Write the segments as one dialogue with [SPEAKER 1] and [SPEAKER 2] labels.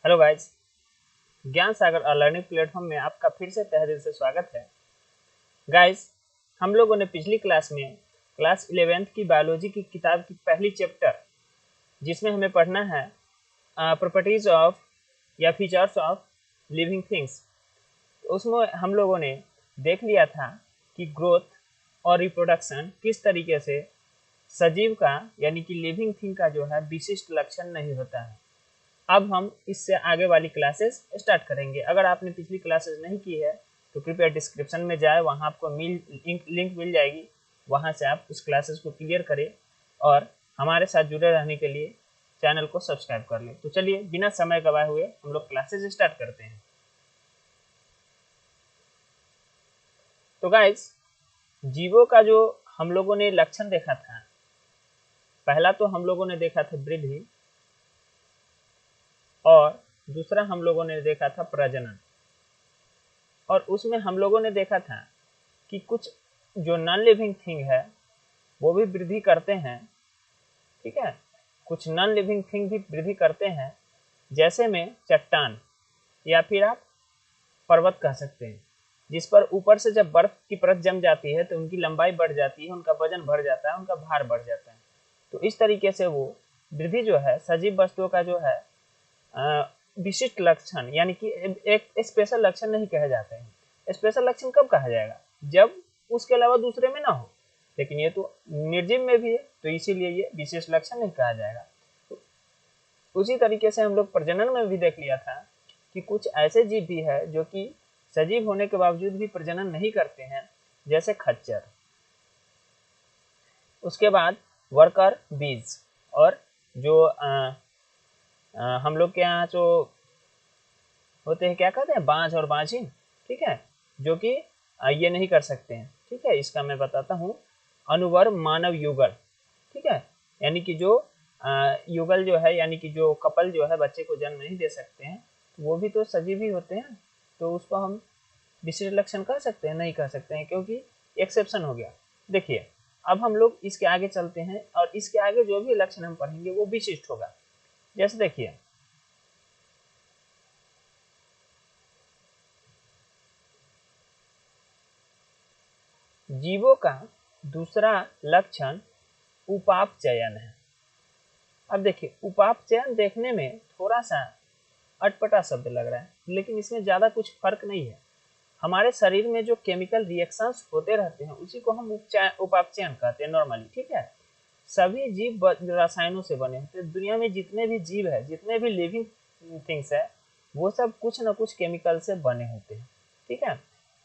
[SPEAKER 1] Hello guys, ज्ञान सागर learning platform में आपका फिर से तहे दिल से स्वागत है। गाइस, हम लोगों ने पिछली क्लास में क्लास 11th की बायोलॉजी की किताब की पहली चैप्टर जिसमें हमें पढ़ना है प्रॉपर्टीज ऑफ या फीचर्स ऑफ लिविंग थिंग्स, उसमें हम लोगों ने देख लिया था कि ग्रोथ और रिप्रोडक्शन किस तरीके से सजीव का यानी कि लिविंग थिंग का जो है विशिष्ट लक्षण नहीं होता है। अब हम इससे आगे वाली क्लासेस स्टार्ट करेंगे। अगर आपने पिछली क्लासेस नहीं की है तो कृपया डिस्क्रिप्शन में जाए, वहाँ आपको लिंक मिल जाएगी, वहाँ से आप उस क्लासेस को क्लियर करें और हमारे साथ जुड़े रहने के लिए चैनल को सब्सक्राइब कर लें। तो चलिए बिना समय गवाए हुए हम लोग क्लासेस स्टार्ट करते हैं। तो गाइस, जीवों का जो हम लोगों ने लक्षण देखा था, पहला तो हम लोगों ने देखा था वृद्धि और दूसरा हम लोगों ने देखा था प्रजनन। और उसमें हम लोगों ने देखा था कि कुछ जो नॉन लिविंग थिंग है वो भी वृद्धि करते हैं, ठीक है। कुछ नॉन लिविंग थिंग भी वृद्धि करते हैं, जैसे में चट्टान या फिर आप पर्वत कह सकते हैं, जिस पर ऊपर से जब बर्फ की परत जम जाती है तो उनकी लंबाई बढ़ जाती है, उनका वजन बढ़ जाता है, उनका भार बढ़ जाता है। तो इस तरीके से वो वृद्धि जो है सजीव वस्तुओं का जो है विशिष्ट लक्षण यानी कि एक स्पेशल लक्षण नहीं कहे जाते हैं। स्पेशल लक्षण कब कहा जाएगा? जब उसके अलावा दूसरे में ना हो, लेकिन ये तो निर्जीव में भी है तो इसीलिए ये विशेष लक्षण नहीं कहा जाएगा। तो उसी तरीके से हम लोग प्रजनन में भी देख लिया था कि कुछ ऐसे जीव भी है जो कि सजीव होने के बावजूद भी प्रजनन नहीं करते हैं, जैसे खच्चर। उसके बाद वर्कर बीज और जो हम लोग के यहाँ जो होते हैं क्या कहते हैं, बाज और बाजिन, ठीक है, जो कि ये नहीं कर सकते हैं, ठीक है। इसका मैं बताता हूँ, अनुवर मानव युगल, ठीक है, यानी कि जो युगल जो है यानी कि जो कपल जो है बच्चे को जन्म नहीं दे सकते हैं, तो वो भी तो सजीव ही होते हैं, तो उसको हम विशेष लक्षण कह सकते हैं? नहीं कह सकते हैं, क्योंकि एक्सेप्शन हो गया। देखिए, अब हम लोग इसके आगे चलते हैं और इसके आगे जो भी लक्षण हम पढ़ेंगे वो विशिष्ट होगा। जैसे देखिए, जीवों का दूसरा लक्षण उपापचयन है। अब देखिए, उपापचयन देखने में थोड़ा सा अटपटा शब्द लग रहा है, लेकिन इसमें ज़्यादा कुछ फर्क नहीं है। हमारे शरीर में जो केमिकल रिएक्शंस होते रहते हैं उसी को हम उपापचयन कहते हैं नॉर्मली, ठीक है। सभी जीव रसायनों से बने होते हैं। दुनिया में जितने भी जीव है, जितने भी लिविंग थिंग्स है, वो सब कुछ ना कुछ केमिकल से बने होते हैं, ठीक है।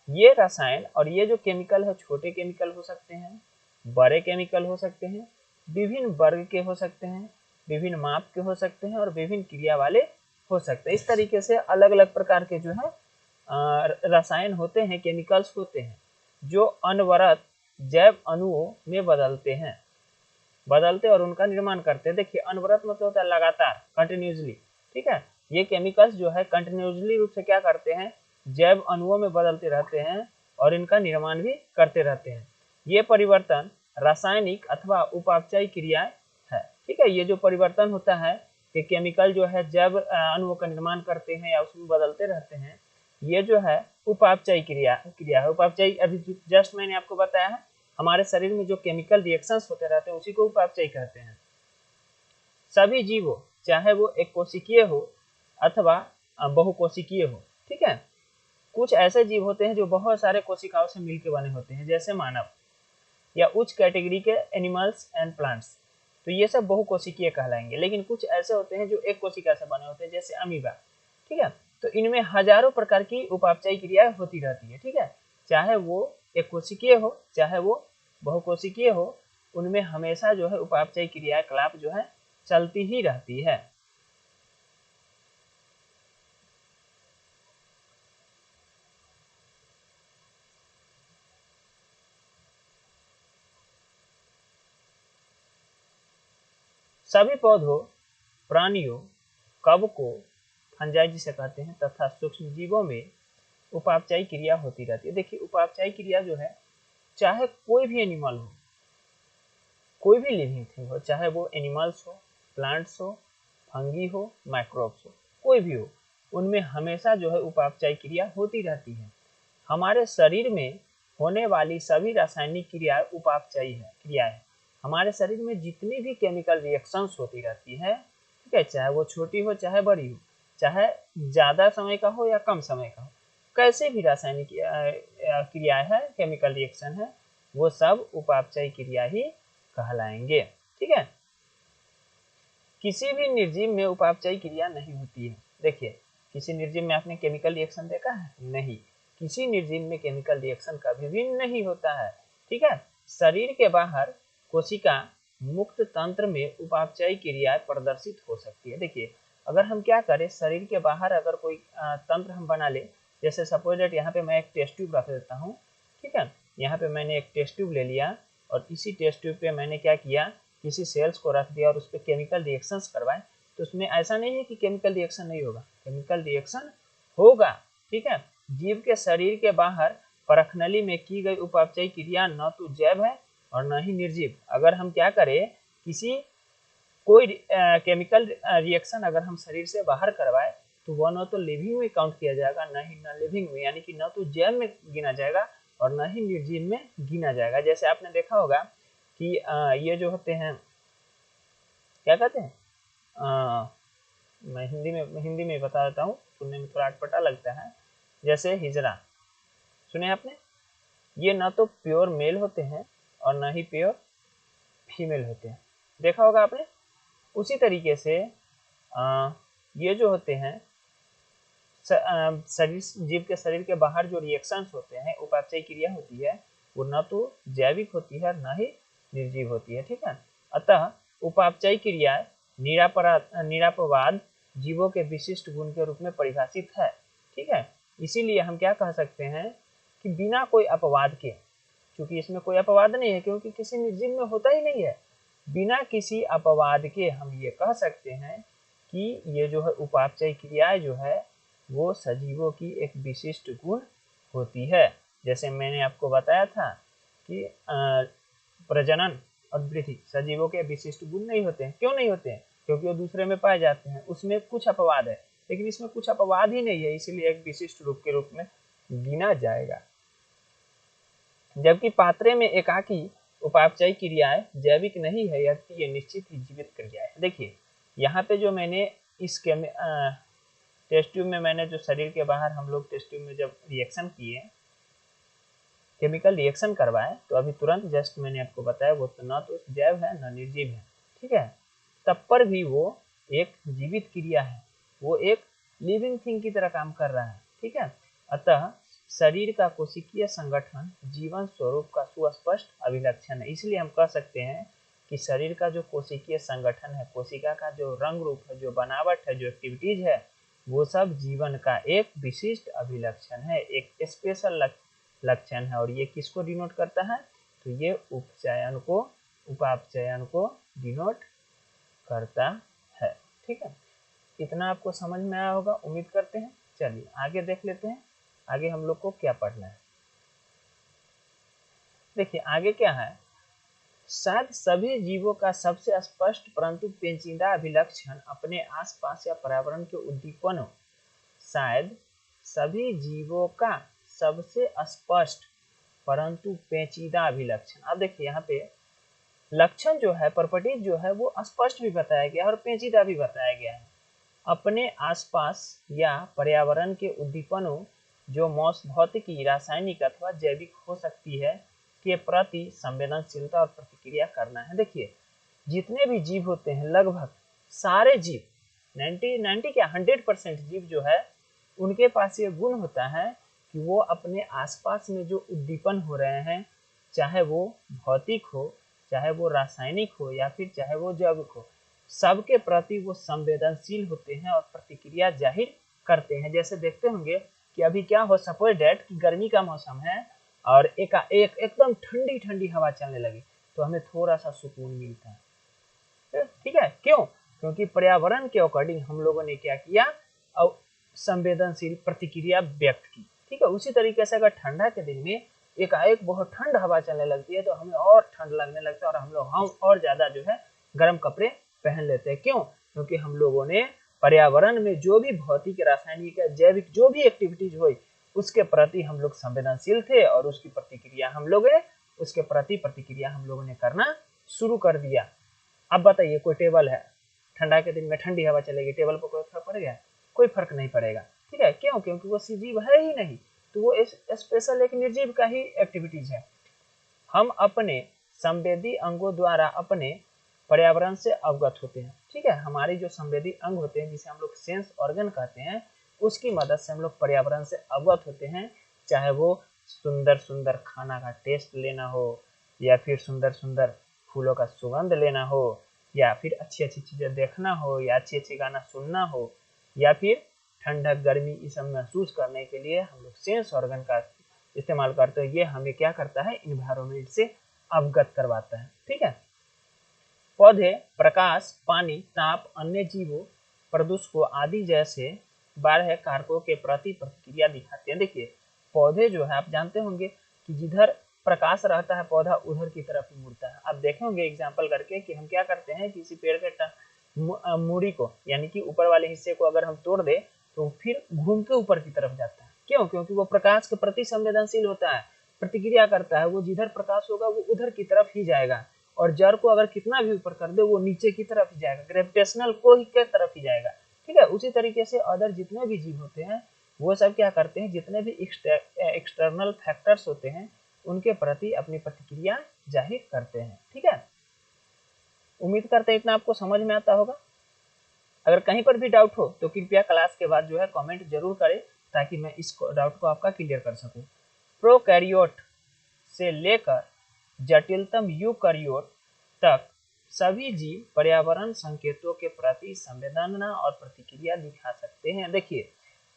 [SPEAKER 1] ये रसायन और ये जो केमिकल है, छोटे केमिकल हो सकते हैं, बड़े केमिकल हो सकते हैं, विभिन्न वर्ग के हो सकते हैं, विभिन्न माप के हो सकते हैं और विभिन्न क्रिया वाले हो सकते हैं। इस तरीके से अलग अलग प्रकार के जो है रसायन होते हैं, केमिकल्स होते हैं, जो अनवरत जैव अणुओं में बदलते और उनका निर्माण करते हैं। देखिए, अनवरत मतलब होता है लगातार, कंटिन्यूसली, ठीक है। ये केमिकल्स जो है कंटिन्यूसली रूप से क्या करते हैं, जैव अणुओं में बदलते रहते हैं और इनका निर्माण भी करते रहते हैं। ये परिवर्तन रासायनिक अथवा उपापचयी क्रिया है, ठीक है। ये जो परिवर्तन होता है कि केमिकल जो है जैव अणुओं का निर्माण करते हैं या उसमें बदलते रहते हैं, ये जो है उपापचयी क्रिया है। उपापचयी अभी जस्ट मैंने आपको बताया है, हमारे शरीर में जो केमिकल रिएक्शंस होते रहते हैं उसी को उपापचयी कहते हैं। सभी जीवों, चाहे वो एक कोशिकीय हो अथवा बहुकोशिकीय हो, ठीक है। कुछ ऐसे जीव होते हैं जो बहुत सारे कोशिकाओं से मिलकर बने होते हैं, जैसे मानव या उच्च कैटेगरी के एनिमल्स एंड प्लांट्स, तो ये सब बहुकोशिकीय कहलाएंगे। लेकिन कुछ ऐसे होते हैं जो एक कोशिका से बने होते हैं, जैसे अमीबा, ठीक है। तो इनमें हजारों प्रकार की उपापचयी क्रियाएं होती रहती है, ठीक है। चाहे वो एक कोशिकीय हो चाहे वो बहुकोशिकीय हो, उनमें हमेशा जो है उपापचयी क्रियाकलाप जो है चलती ही रहती है। सभी पौधों, प्राणियों, कवकों, फंजाई जिसे कहते हैं, तथा सूक्ष्म जीवों में उपापचयी क्रिया होती रहती है। देखिए, उपापचयी क्रिया जो है, चाहे कोई भी एनिमल हो, कोई भी लिविंग थिंग हो, चाहे वो एनिमल्स हो, प्लांट्स हो, फंगी हो, माइक्रोब्स हो, कोई भी हो, उनमें हमेशा जो है उपापचय क्रिया होती रहती है। हमारे शरीर में होने वाली सभी रासायनिक क्रियाएं उपापचयी है क्रिया है। हमारे शरीर में जितनी भी केमिकल रिएक्शंस होती रहती है, ठीक है, चाहे वो छोटी हो चाहे बड़ी हो, चाहे ज्यादा समय का हो या कम समय का हो, कैसे भी रासायनिक क्रिया है, केमिकल रिएक्शन है, वो सब उपापचय क्रिया ही कहलाएंगे। ठीक है, किसी भी निर्जीव में उपापचय क्रिया नहीं होती है। देखिए, किसी निर्जीव में आपने केमिकल रिएक्शन देखा है? नहीं, किसी निर्जीव में केमिकल रिएक्शन कभी भी नहीं होता है। ठीक है, शरीर के बाहर कोशिका मुक्त तंत्र में उपापचय क्रियाएं प्रदर्शित हो सकती है। देखिए, अगर हम क्या करें, शरीर के बाहर अगर कोई तंत्र हम बना ले, जैसे सपोज दैट यहाँ पे मैं एक टेस्ट ट्यूब रख देता हूँ। ठीक है, यहाँ पे मैंने एक टेस्ट ट्यूब ले लिया और इसी टेस्ट ट्यूब पे मैंने क्या किया, किसी सेल्स को रख दिया और उस पर केमिकल रिएक्शंस करवाए, तो उसमें ऐसा नहीं है कि केमिकल रिएक्शन नहीं होगा, केमिकल रिएक्शन होगा। ठीक है, जीव के शरीर के बाहर परखनली में की गई उपापचय क्रिया न तो जैव है और न ही निर्जीव। अगर हम क्या करें, किसी कोई केमिकल रिएक्शन अगर हम शरीर से बाहर करवाए, तो वह न तो लिविंग में काउंट किया जाएगा, न ही नॉन लिविंग में, यानी कि न तो जैव में गिना जाएगा और न ही निर्जीव में गिना जाएगा। जैसे आपने देखा होगा कि ये जो होते हैं, क्या कहते हैं, मैं हिंदी में बता देता हूँ, सुनने में थोड़ा अटपटा लगता है। जैसे हिजड़ा सुने आपने, ये ना तो प्योर मेल होते हैं और ना ही प्योर फीमेल होते हैं, देखा होगा आपने। उसी तरीके से ये जो होते हैं शरीर, जीव के शरीर के बाहर जो रिएक्शंस होते हैं, उपापचय क्रिया होती है, वो न तो जैविक होती है न ही निर्जीव होती है। ठीक है, अतः उपापचय क्रिया निरापवाद जीवों के विशिष्ट गुण के रूप में परिभाषित है। ठीक है, इसीलिए हम क्या कह सकते हैं कि बिना कोई अपवाद के, क्योंकि इसमें कोई अपवाद नहीं है, क्योंकि किसी निर्जीव में होता ही नहीं है, बिना किसी अपवाद के हम ये कह सकते हैं कि ये जो है उपापचय क्रियाएं जो है वो सजीवों की एक विशिष्ट गुण होती है। जैसे मैंने आपको बताया था कि प्रजनन और वृद्धि सजीवों के विशिष्ट गुण नहीं होते हैं। क्यों नहीं होते हैं? क्योंकि वो दूसरे में पाए जाते हैं, उसमें कुछ अपवाद है, लेकिन इसमें कुछ अपवाद ही नहीं है, इसीलिए एक विशिष्ट रूप के रूप में गिना जाएगा। जबकि पात्रे में एकाकी उपापचय क्रियाएं जैविक नहीं है, यदि ये निश्चित ही जीवित क्रिया है। देखिए, यहाँ पे जो मैंने इस टेस्ट ट्यूब में मैंने जो शरीर के बाहर हम लोग टेस्ट ट्यूब में जब रिएक्शन किए, केमिकल रिएक्शन करवाए, तो अभी तुरंत जस्ट मैंने आपको बताया वो तो न तो जैव है न निर्जीव है। ठीक है, तब पर भी वो एक जीवित क्रिया है, वो एक लिविंग थिंग की तरह काम कर रहा है। ठीक है, अतः शरीर का कोशिकीय संगठन जीवन स्वरूप का सुस्पष्ट अभिलक्षण है। इसलिए हम कह सकते हैं कि शरीर का जो कोशिकीय संगठन है, कोशिका का जो रंग रूप है, जो बनावट है, जो एक्टिविटीज है, वो सब जीवन का एक विशिष्ट अभिलक्षण है, एक स्पेशल लक्षण है। और ये किसको डिनोट करता है? तो ये उपापचयन को डिनोट करता है। ठीक है, इतना आपको समझ में आया होगा, उम्मीद करते हैं। चलिए आगे देख लेते हैं, आगे हम लोग को क्या पढ़ना है। देखिए आगे क्या है, शायद सभी जीवों का सबसे स्पष्ट परंतु पेचीदा अभिलक्षण अपने आसपास या पर्यावरण के उद्दीपन हो। शायद सभी जीवों का सबसे स्पष्ट परंतु पेचीदा अभिलक्षण। अब देखिए यहाँ पे लक्षण जो है, प्रॉपर्टीज जो है, वो स्पष्ट भी बताया गया है और पेचीदा भी बताया गया है। अपने आसपास या पर्यावरण के उद्दीपनों, जो भौतिकी, रासायनिक अथवा जैविक हो सकती है, के प्रति संवेदनशीलता और प्रतिक्रिया करना है। देखिए, जितने भी जीव होते हैं, लगभग सारे जीव, 90 क्या 100% जीव जो है, उनके पास ये गुण होता है कि वो अपने आसपास में जो उद्दीपन हो रहे हैं, चाहे वो भौतिक हो, चाहे वो रासायनिक हो, या फिर चाहे वो जैविक हो, सबके प्रति वो संवेदनशील होते हैं और प्रतिक्रिया जाहिर करते हैं। जैसे देखते होंगे कि अभी क्या हो, सपोज दैट कि गर्मी का मौसम है और एक एकदम ठंडी ठंडी हवा चलने लगी, तो हमें थोड़ा सा सुकून मिलता है। ठीक है, क्यों? क्योंकि पर्यावरण के अकॉर्डिंग हम लोगों ने क्या किया, और संवेदनशील प्रतिक्रिया व्यक्त की। ठीक है, उसी तरीके से अगर ठंडा के दिन में एकाएक बहुत ठंड हवा चलने लगती है, तो हमें और ठंड लगने लगता है और हम और ज्यादा जो है गर्म कपड़े पहन लेते हैं। क्यों? क्योंकि हम लोगों ने पर्यावरण में जो भी भौतिक, रासायनिक, जैविक जो भी एक्टिविटीज हुई उसके प्रति हम लोग संवेदनशील थे और उसकी प्रतिक्रिया हम लोगों ने करना शुरू कर दिया। अब बताइए, कोई टेबल है, ठंडा के दिन में ठंडी हवा चलेगी, टेबल पर कोई फर्क पड़ेगा? कोई फर्क नहीं पड़ेगा। ठीक है, क्यों? क्योंकि वो सजीव है ही नहीं, तो वो स्पेशल एक निर्जीव का ही एक्टिविटीज है। हम अपने संवेदी अंगों द्वारा अपने पर्यावरण से अवगत होते हैं। ठीक है, हमारी जो संवेदी अंग होते हैं जिसे हम लोग सेंस ऑर्गन कहते हैं, उसकी मदद से हम लोग पर्यावरण से अवगत होते हैं। चाहे वो सुंदर सुंदर खाना का टेस्ट लेना हो, या फिर सुंदर सुंदर फूलों का सुगंध लेना हो, या फिर अच्छी अच्छी चीजें देखना हो, या अच्छी अच्छी गाना सुनना हो, या फिर ठंडक गर्मी ये सब महसूस करने के लिए हम लोग सेंस ऑर्गन का इस्तेमाल करते हैं। ये हमें क्या करता है? इन्वायरमेंट से अवगत करवाता है। ठीक है, पौधे प्रकाश, पानी, ताप, अन्य जीवों, प्रदूषकों आदि जैसे 12 कारकों के प्रति प्रतिक्रिया दिखाते हैं। देखिए, पौधे जो है आप जानते होंगे कि जिधर प्रकाश रहता है पौधा उधर की तरफ ही मुड़ता है। आप देखे होंगे एग्जाम्पल करके कि हम क्या करते हैं, किसी पेड़ के मूड़ी को यानी कि ऊपर वाले हिस्से को अगर हम तोड़ दे तो फिर घूम के ऊपर की तरफ जाता है। क्यों? क्योंकि वो प्रकाश के प्रति संवेदनशील होता है, प्रतिक्रिया करता है। वो जिधर प्रकाश होगा वो उधर की तरफ ही जाएगा, और जड़ को अगर कितना भी ऊपर कर दे वो नीचे की तरफ ही जाएगा, ग्रेविटेशनल को ही के तरफ ही जाएगा। ठीक है, उसी तरीके से अदर जितने भी जीव होते हैं वो सब क्या करते हैं, जितने भी एक्सटर्नल फैक्टर्स होते हैं उनके प्रति अपनी प्रतिक्रिया जाहिर करते हैं। ठीक है, उम्मीद करते हैं इतना आपको समझ में आता होगा। अगर कहीं पर भी डाउट हो तो कृपया क्लास के बाद जो है कमेंट जरूर करें, ताकि मैं इस डाउट को आपका क्लियर कर सकूं। प्रोकैरियोट से लेकर जटिलतम यूकैरियोट तक सभी जीव पर्यावरण संकेतों के प्रति संवेदना और प्रतिक्रिया दिखा सकते हैं। देखिए,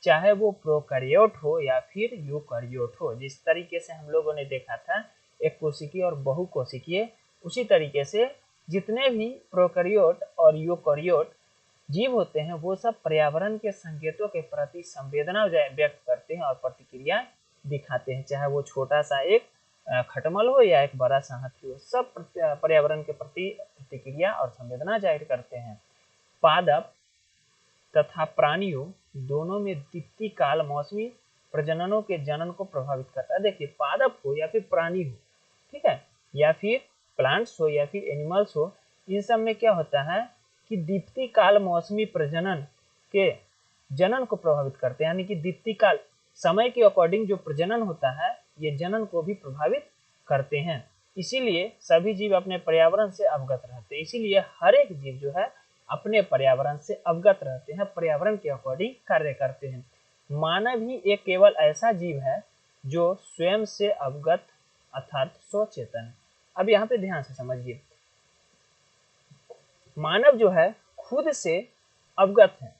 [SPEAKER 1] चाहे वो प्रोकैरियोट हो या फिर यूकैरियोट हो, जिस तरीके से हम लोगों ने देखा था एक कोशिकीय और बहुकोशिकीय, उसी तरीके से जितने भी प्रोकैरियोट और यूकैरियोट जीव होते हैं वो सब पर्यावरण के संकेतों के प्रति संवेदना व्यक्त करते हैं और प्रतिक्रिया दिखाते हैं। चाहे वो छोटा सा एक खटमल हो या एक बड़ा सा हाथी हो, सब पर्यावरण के प्रति प्रतिक्रिया और संवेदना जाहिर करते हैं। पादप तथा प्राणियों दोनों में दीप्ति काल मौसमी प्रजननों के जनन को प्रभावित करता है। देखिए, पादप हो या फिर प्राणी हो, ठीक है, या फिर प्लांट्स हो या फिर एनिमल्स हो, इन सब में क्या होता है कि दीप्ति काल मौसमी प्रजनन के जनन को प्रभावित करते हैं। यानी कि दीप्ति काल समय के अकॉर्डिंग जो प्रजनन होता है ये जनन को भी प्रभावित करते हैं। इसीलिए सभी जीव अपने पर्यावरण से अवगत रहते हैं। इसीलिए हर एक जीव जो है अपने पर्यावरण से अवगत रहते हैं, पर्यावरण के अकॉर्डिंग कार्य करते हैं। मानव ही एक केवल ऐसा जीव है जो स्वयं से अवगत अर्थात स्वचेतन है। अब यहाँ पे ध्यान से समझिए, मानव जो है खुद से अवगत है,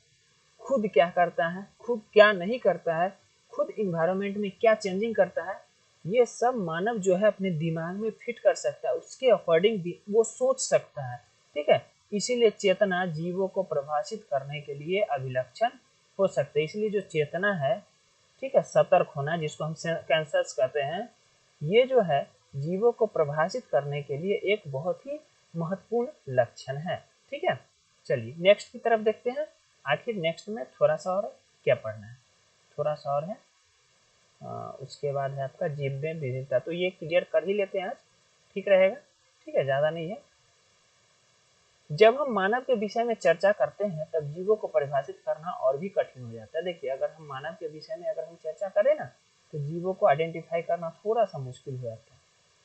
[SPEAKER 1] खुद क्या करता है, खुद क्या नहीं करता है, खुद इन्वायरमेंट में क्या चेंजिंग करता है, ये सब मानव जो है अपने दिमाग में फिट कर सकता है, उसके अकॉर्डिंग भी वो सोच सकता है। ठीक है, इसीलिए चेतना जीवों को प्रभाषित करने के लिए अभिलक्षण हो सकते हैं। इसलिए जो चेतना है, ठीक है, सतर्क होना जिसको हम कैंसर्स कहते हैं, ये जो है जीवों को प्रभाषित करने के लिए एक बहुत ही महत्वपूर्ण लक्षण है। ठीक है, चलिए नेक्स्ट की तरफ देखते हैं। आखिर नेक्स्ट में थोड़ा सा और क्या पढ़ना है, थोड़ा सा और है, उसके बाद है आपका जीव में विविधता। तो ये क्लियर कर ही लेते हैं आज, ठीक रहेगा। ठीक है, ज़्यादा नहीं है। जब हम मानव के विषय में चर्चा करते हैं तब जीवों को परिभाषित करना और भी कठिन हो जाता है। देखिए, अगर हम मानव के विषय में अगर हम चर्चा करें ना तो जीवों को आइडेंटिफाई करना थोड़ा सा मुश्किल हो जाता है।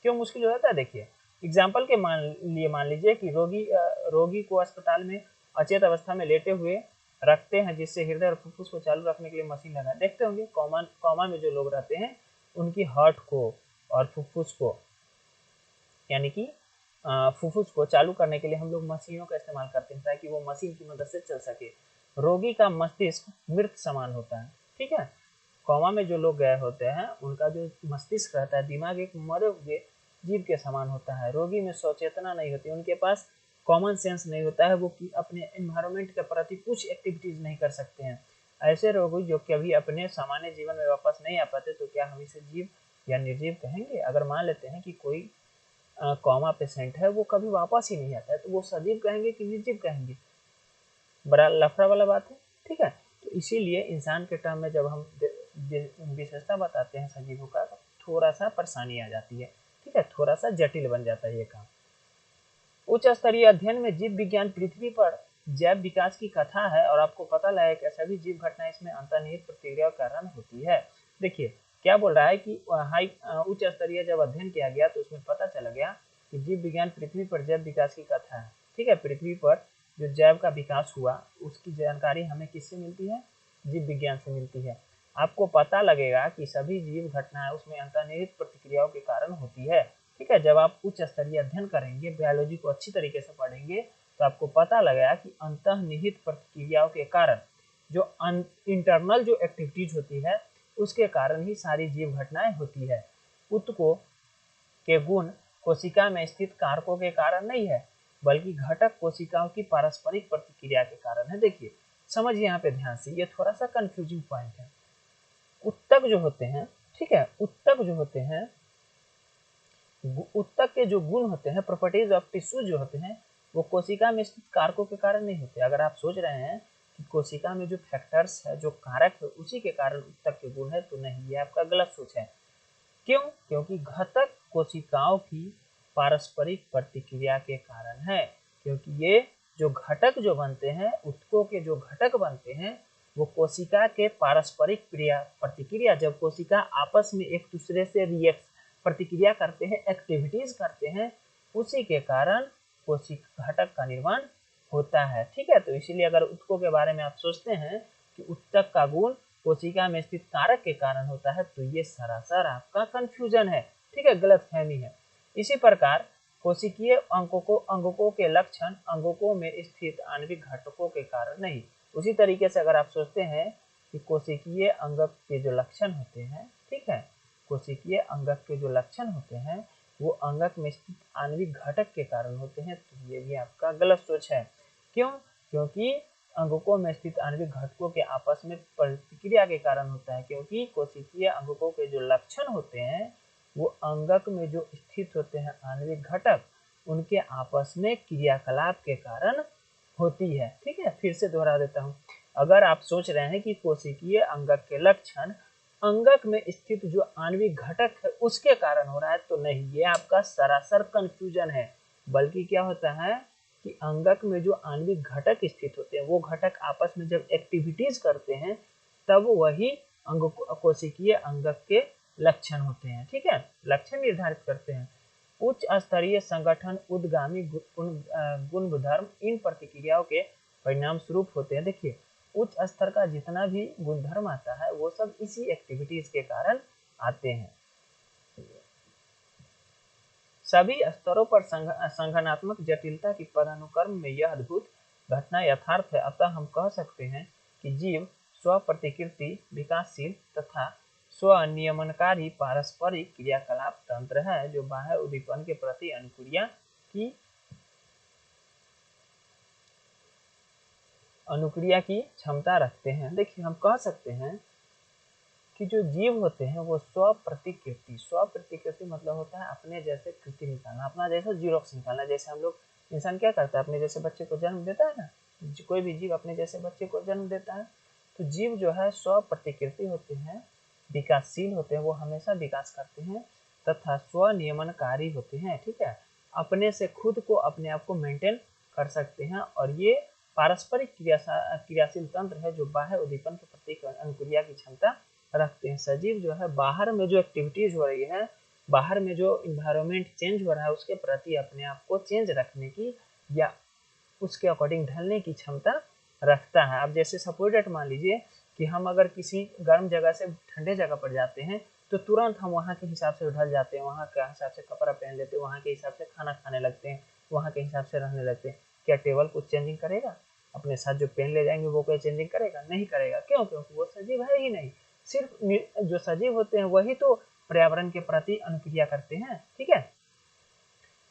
[SPEAKER 1] क्यों मुश्किल हो जाता है? देखिए, एग्जाम्पल के मान लीजिए कि रोगी को अस्पताल में अचेत अवस्था में लेटे हुए रखते हैं, जिससे हृदय और फुफ्फुस को चालू रखने के लिए मशीन लगा। देखते होंगे कोमा में जो लोग रहते हैं उनकी हार्ट को और फुफ्फुस को, यानी कि फुफ्फुस को चालू करने के लिए हम लोग मशीनों का इस्तेमाल करते हैं ताकि वो मशीन की मदद से चल सके। रोगी का मस्तिष्क मृत समान होता है। ठीक है, कोमा में जो लोग गए होते हैं उनका जो मस्तिष्क रहता है, दिमाग एक मरे हुए जीव के समान होता है। रोगी में सचेतना नहीं होती, उनके पास कॉमन सेंस नहीं होता है, वो अपने एनवायरनमेंट के प्रति कुछ एक्टिविटीज नहीं कर सकते हैं। ऐसे रोगी जो कभी अपने सामान्य जीवन में वापस नहीं आ पाते, तो क्या हम इसे जीव या निर्जीव कहेंगे? अगर मान लेते हैं कि कोई कोमा पेशेंट है, वो कभी वापस ही नहीं आता है, तो वो सजीव कहेंगे कि निर्जीव कहेंगे? बड़ा लफड़ा वाला बात है, ठीक है। तो इसीलिए इंसान के टर्म में जब हम विशेषता बताते हैं सजीवों का, तो थोड़ा सा परेशानी आ जाती है, ठीक है, थोड़ा सा जटिल बन जाता है ये काम। उच्च स्तरीय अध्ययन में जीव विज्ञान पृथ्वी पर जैव विकास की कथा है, और आपको पता लगा कि सभी जीव घटना इसमें अंतर्निहित प्रतिक्रिया के कारण होती है। देखिए क्या बोल रहा है कि उच्च स्तरीय जब अध्ययन किया गया तो उसमें पता चला गया कि जीव विज्ञान पृथ्वी पर जैव विकास की कथा है, ठीक है। पृथ्वी पर जो जैव का विकास हुआ उसकी जानकारी हमें किससे मिलती है? जीव विज्ञान से मिलती है। आपको पता लगेगा कि सभी जीव घटनाएं उसमें अंतर्निहित प्रतिक्रियाओं के कारण होती है, ठीक है। जब आप उच्च स्तरीय अध्ययन करेंगे, बायोलॉजी को अच्छी तरीके से पढ़ेंगे, तो आपको पता लगेगा कि अंतर्निहित प्रतिक्रियाओं के कारण जो इंटरनल जो एक्टिविटीज होती है उसके कारण ही सारी जीव घटनाएं होती है। उत्तकों के गुण कोशिका में स्थित कारकों के कारण नहीं है, बल्कि घटक कोशिकाओं की पारस्परिक प्रतिक्रिया के कारण है। देखिए समझिए यहाँ पे ध्यान से, ये थोड़ा सा कंफ्यूजिंग पॉइंट है। उत्तक जो होते हैं, ठीक है, उत्तक जो होते हैं, उत्तक के जो गुण होते हैं, प्रॉपर्टीज ऑफ टिश्यू जो होते हैं, वो कोशिका में स्थित कारकों के कारण नहीं होते। अगर आप सोच रहे हैं कि कोशिका में जो फैक्टर्स है, जो कारक है, उसी के कारण उत्तक के गुण है, तो नहीं, ये आपका गलत सोच है। क्यों? क्योंकि घटक कोशिकाओं की पारस्परिक प्रतिक्रिया के कारण है। क्योंकि ये जो घटक जो बनते हैं, उत्तकों के जो घटक बनते हैं, वो कोशिका के पारस्परिक प्रतिक्रिया, जब कोशिका आपस में एक दूसरे से प्रतिक्रिया करते हैं, एक्टिविटीज करते हैं, उसी के कारण कोशिका घटक का निर्माण होता है, ठीक है। तो इसीलिए अगर उत्तकों के बारे में आप सोचते हैं कि उत्तक का गुण कोशिका में स्थित कारक के कारण होता है, तो ये सरासर आपका कंफ्यूजन है, ठीक है, गलतफहमी है। इसी प्रकार कोशिकीय अंगकों के लक्षण अंगकों में स्थित आणविक घटकों के कारण नहीं। उसी तरीके से अगर आप सोचते हैं कि कोशिकीय अंगक के जो लक्षण होते हैं, ठीक है, कोशिकीय अंगक के जो लक्षण होते हैं वो अंगक में स्थित आणविक घटक के कारण होते हैं, तो ये भी आपका गलत सोच है। क्यों? क्योंकि अंगकों में स्थित आणविक घटकों के आपस में प्रतिक्रिया के कारण होता है। क्योंकि कोशिकीय अंगकों के जो लक्षण होते हैं वो अंगक में जो स्थित होते हैं आणविक घटक, उनके आपस में क्रियाकलाप के कारण होती है, ठीक है। फिर से दोहरा देता हूँ, अगर आप सोच रहे हैं कि कोशिकीय अंगक के लक्षण अंगक में स्थित जो आणविक घटक है उसके कारण हो रहा है, तो नहीं, ये आपका सरासर कंफ्यूजन है। बल्कि क्या होता है कि अंगक में जो आणविक घटक स्थित होते हैं, वो घटक आपस में जब एक्टिविटीज करते हैं, तब वही कोशिकीय अंगक के लक्षण होते हैं, ठीक है, लक्षण निर्धारित करते हैं। उच्च स्तरीय संगठन उद्गामी गुणधर्म इन प्रतिक्रियाओं के परिणाम स्वरूप होते हैं। देखिए उच्च स्तर का जितना भी गुणधर्म आता है वो सब इसी एक्टिविटीज के कारण आते हैं। सभी स्तरों पर संगठनात्मक जटिलता की पदानुक्रम में यह अद्भुत घटना यथार्थ है। अतः हम कह सकते हैं कि जीव स्व प्रतिकृति विकासशील तथा स्वनियमनकारी पारस्परिक क्रियाकलाप तंत्र है, जो बाह्य उद्दीपन के प्रति अनुक्रिया की क्षमता रखते हैं। देखिए हम कह सकते हैं कि जो जीव होते हैं वो स्व प्रतिकृति मतलब होता है अपने जैसे कृति निकालना, अपना जैसा जीरोक्स निकालना। जैसे हम लोग, इंसान क्या करता है, अपने जैसे बच्चे को जन्म देता है ना, कोई भी जीव अपने जैसे बच्चे को जन्म देता है। तो जीव जो है स्व प्रतिकृति होते हैं, विकासशील होते हैं, वो हमेशा विकास करते हैं, तथा स्वनियमनकारी होते हैं, ठीक है, अपने से खुद को अपने आप को मेंटेन कर सकते हैं। और ये पारस्परिक क्रियाशील तंत्र है जो बाह्य उद्दीपन के प्रति अनुक्रिया की क्षमता रखते हैं। सजीव जो है बाहर में जो एक्टिविटीज हो रही है, बाहर में जो इन्वायरमेंट चेंज हो रहा है उसके प्रति अपने आप को चेंज रखने की या उसके अकॉर्डिंग ढलने की क्षमता रखता है। अब जैसे सपोज मान लीजिए कि हम अगर किसी गर्म जगह से ठंडे जगह पर जाते हैं तो तुरंत हम वहाँ के हिसाब से ढल जाते हैं, वहाँ के हिसाब से कपड़ा पहन लेते हैं, वहाँ के हिसाब से खाना खाने लगते हैं, वहाँ के हिसाब से रहने लगते हैं। क्या टेबल कुछ चेंजिंग करेगा? अपने साथ जो पेन ले जाएंगे वो कोई चेंजिंग करेगा? नहीं करेगा। क्यों? क्योंकि वो सजीव है ही नहीं। सिर्फ जो सजीव होते हैं वही तो पर्यावरण के प्रति अनुक्रिया करते हैं, ठीक है।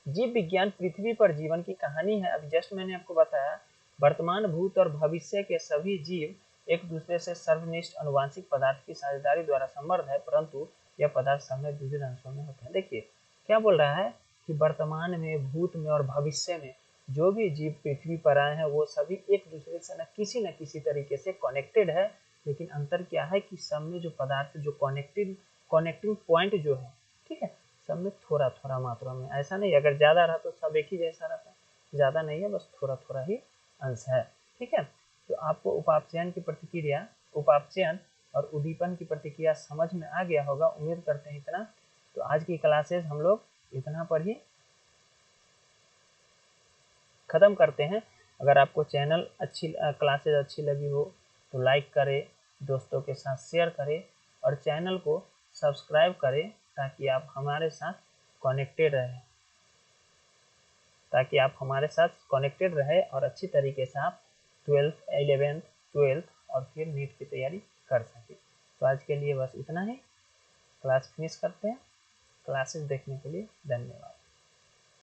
[SPEAKER 1] जीव विज्ञान पृथ्वी पर जीवन की कहानी है। अभी जस्ट मैंने आपको बताया वर्तमान, भूत और भविष्य के सभी जीव एक दूसरे से सर्वनिष्ठ अनुवांशिक पदार्थ की साझेदारी द्वारा समृद्ध है, परंतु यह पदार्थ समय विविध अंशों में होते हैं। देखिए क्या बोल रहा है कि वर्तमान में, भूत में और भविष्य में जो भी जीव पृथ्वी पर आए हैं वो सभी एक दूसरे से न किसी तरीके से कनेक्टेड है, लेकिन अंतर क्या है कि सब में जो पदार्थ जो कनेक्टिंग पॉइंट जो है, ठीक है, सब में थोड़ा थोड़ा मात्रा में, ऐसा नहीं अगर ज़्यादा रहा तो सब एक ही जैसा रहता है, ज़्यादा नहीं है, बस थोड़ा थोड़ा ही अंश है, ठीक है। तो आपको उपापचयन की प्रतिक्रिया, उपापचयन और उद्दीपन की प्रतिक्रिया समझ में आ गया होगा, उम्मीद करते हैं इतना। तो आज की क्लासेस हम लोग इतना पर ही ख़त्म करते हैं। अगर आपको चैनल क्लासेस अच्छी लगी हो तो लाइक करें, दोस्तों के साथ शेयर करें और चैनल को सब्सक्राइब करें ताकि आप हमारे साथ कनेक्टेड रहे और अच्छी तरीके से आप 12th 11th 12th और फिर नीट की तैयारी कर सकें। तो आज के लिए बस इतना ही, क्लास फिनिश करते हैं। क्लासेस देखने के लिए धन्यवाद।